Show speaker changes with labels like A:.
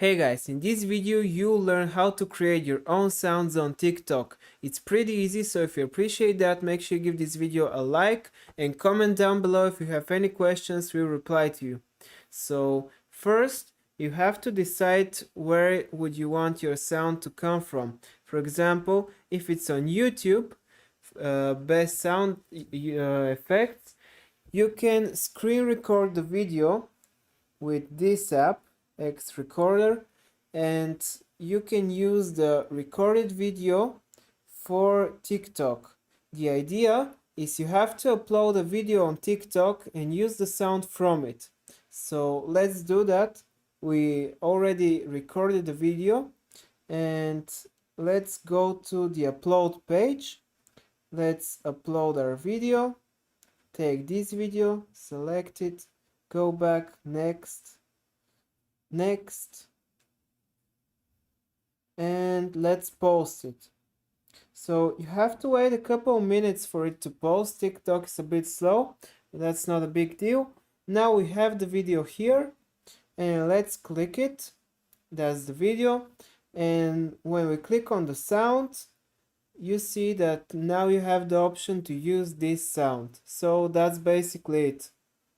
A: Hey guys, in this video you'll learn how to create your own sounds on TikTok. It's pretty easy, so if you appreciate that, make sure you give this video a like and comment down below if you have any questions. We'll reply to you. So first you have to decide where would you want your sound to come from. For example, if it's on YouTube, best sound effects, you can screen record the video with this app, X Recorder, and you can use the recorded video for TikTok. The idea is you have to upload a video on TikTok and use the sound from it. So let's do that. We already recorded the video and let's go to the upload page. Let's upload our video. Take this video, select it, go back, next, and let's post it. So you have to wait a couple of minutes for it to post. TikTok is a bit slow, but that's not a big deal. Now we have the video here and let's click it. That's the video, and when we click on the sound, you see that now you have the option to use this sound. So that's basically it.